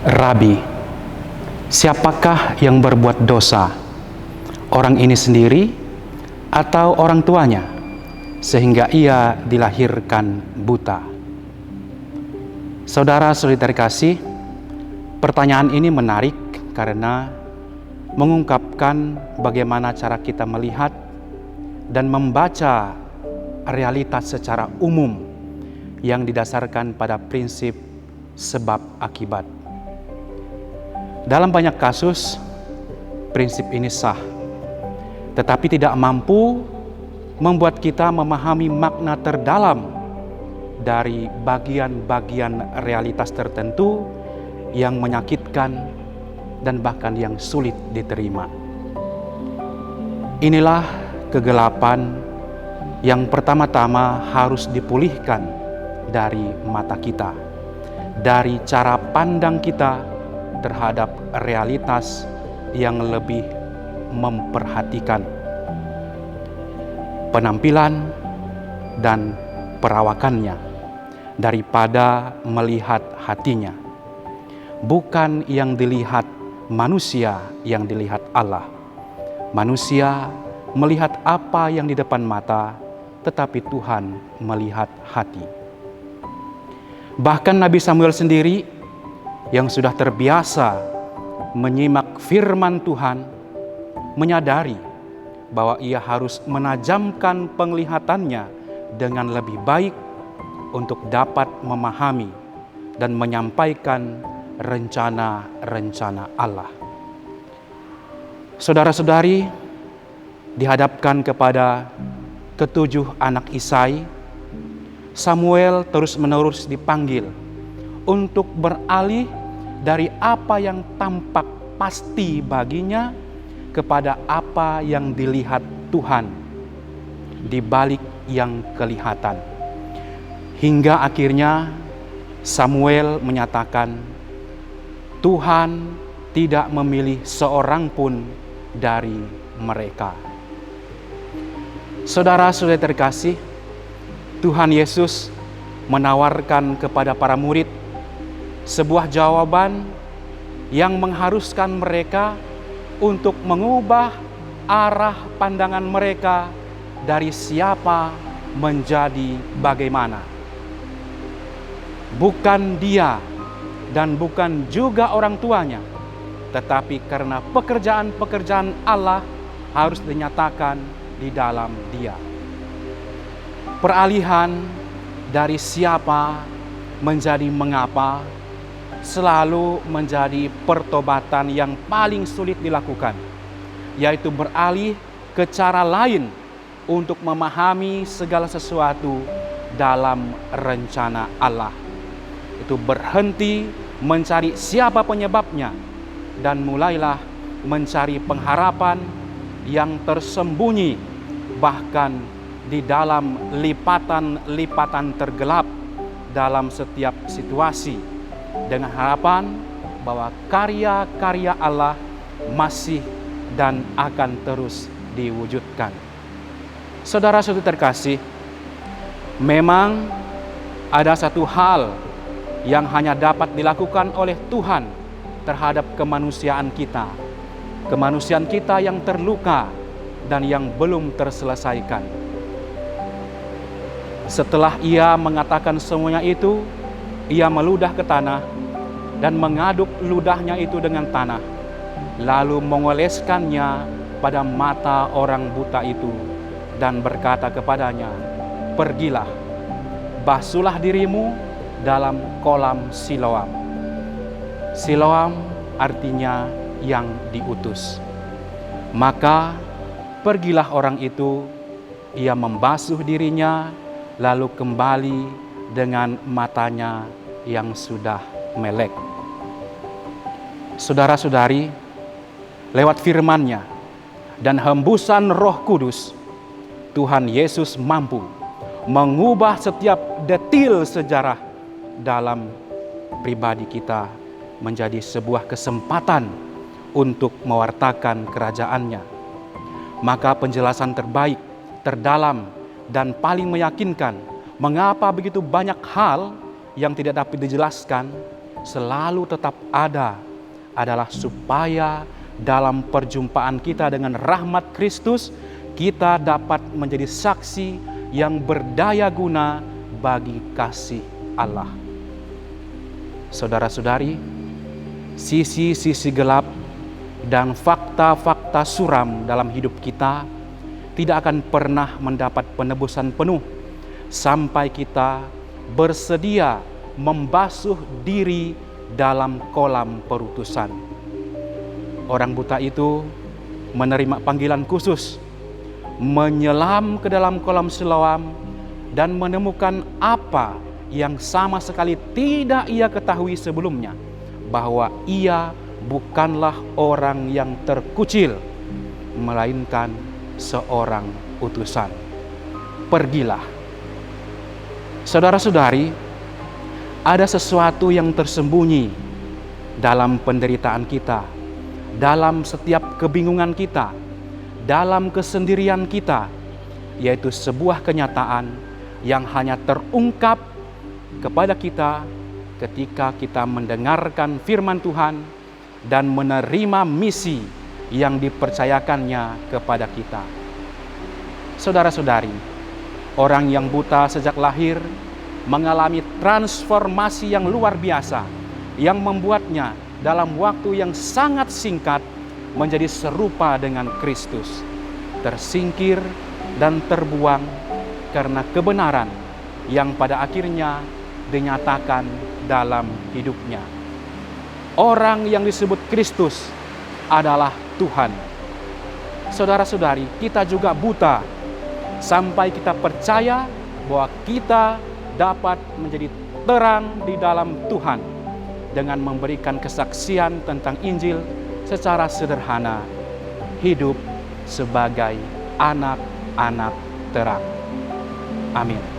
Rabi, siapakah yang berbuat dosa? Orang ini sendiri atau orang tuanya, sehingga ia dilahirkan buta? Saudara-saudari terkasih, pertanyaan ini menarik karena mengungkapkan bagaimana cara kita melihat dan membaca realitas secara umum yang didasarkan pada prinsip sebab akibat. Dalam banyak kasus, prinsip ini sah, tetapi tidak mampu membuat kita memahami makna terdalam dari bagian-bagian realitas tertentu yang menyakitkan dan bahkan yang sulit diterima. Inilah kegelapan yang pertama-tama harus dipulihkan dari mata kita, dari cara pandang kita terhadap realitas yang lebih memperhatikan penampilan dan perawakannya daripada melihat hatinya. Bukan yang dilihat manusia, yang dilihat Allah. Manusia melihat apa yang di depan mata, tetapi Tuhan melihat hati. Bahkan Nabi Samuel sendiri yang sudah terbiasa menyimak firman Tuhan, menyadari bahwa ia harus menajamkan penglihatannya dengan lebih baik untuk dapat memahami dan menyampaikan rencana-rencana Allah. Saudara-saudari, dihadapkan kepada ketujuh anak Isai, Samuel terus-menerus dipanggil untuk beralih dari apa yang tampak pasti baginya kepada apa yang dilihat Tuhan di balik yang kelihatan. Hingga akhirnya Samuel menyatakan, Tuhan tidak memilih seorang pun dari mereka. Saudara-saudari terkasih, Tuhan Yesus menawarkan kepada para murid sebuah jawaban yang mengharuskan mereka untuk mengubah arah pandangan mereka dari siapa menjadi bagaimana. Bukan dia dan bukan juga orang tuanya, tetapi karena pekerjaan-pekerjaan Allah harus dinyatakan di dalam dia. Peralihan dari siapa menjadi mengapa selalu menjadi pertobatan yang paling sulit dilakukan, yaitu beralih ke cara lain untuk memahami segala sesuatu dalam rencana Allah. Itu berhenti mencari siapa penyebabnya dan mulailah mencari pengharapan yang tersembunyi bahkan di dalam lipatan-lipatan tergelap dalam setiap situasi, dengan harapan bahwa karya-karya Allah masih dan akan terus diwujudkan. Saudara-saudari terkasih, memang ada satu hal yang hanya dapat dilakukan oleh Tuhan terhadap kemanusiaan kita. Kemanusiaan kita yang terluka dan yang belum terselesaikan. Setelah ia mengatakan semuanya itu, ia meludah ke tanah dan mengaduk ludahnya itu dengan tanah, lalu mengoleskannya pada mata orang buta itu dan berkata kepadanya, "Pergilah, basuhlah dirimu dalam kolam Siloam." Siloam artinya yang diutus. Maka pergilah orang itu, ia membasuh dirinya, lalu kembali dengan matanya yang sudah melek. Saudara-saudari, lewat firman-Nya dan hembusan Roh Kudus, Tuhan Yesus mampu mengubah setiap detil sejarah dalam pribadi kita menjadi sebuah kesempatan untuk mewartakan kerajaan-Nya. Maka penjelasan terbaik, terdalam, dan paling meyakinkan mengapa begitu banyak hal yang tidak dapat dijelaskan selalu tetap ada adalah supaya dalam perjumpaan kita dengan rahmat Kristus, kita dapat menjadi saksi yang berdaya guna bagi kasih Allah. Saudara-saudari, sisi-sisi gelap dan fakta-fakta suram dalam hidup kita tidak akan pernah mendapat penebusan penuh sampai kita bersedia membasuh diri dalam kolam perutusan. Orang buta itu menerima panggilan khusus, menyelam ke dalam kolam Siloam dan menemukan apa yang sama sekali tidak ia ketahui sebelumnya, bahwa ia bukanlah orang yang terkucil, melainkan seorang utusan. Pergilah. Saudara-saudari, ada sesuatu yang tersembunyi dalam penderitaan kita, dalam setiap kebingungan kita, dalam kesendirian kita, yaitu sebuah kenyataan yang hanya terungkap kepada kita ketika kita mendengarkan firman Tuhan dan menerima misi yang dipercayakannya kepada kita. Saudara-saudari, orang yang buta sejak lahir mengalami transformasi yang luar biasa yang membuatnya dalam waktu yang sangat singkat menjadi serupa dengan Kristus, tersingkir dan terbuang karena kebenaran yang pada akhirnya dinyatakan dalam hidupnya. Orang yang disebut Kristus adalah Tuhan. Saudara-saudari, kita juga buta sampai kita percaya bahwa kita dapat menjadi terang di dalam Tuhan dengan memberikan kesaksian tentang Injil secara sederhana, hidup sebagai anak-anak terang. Amin.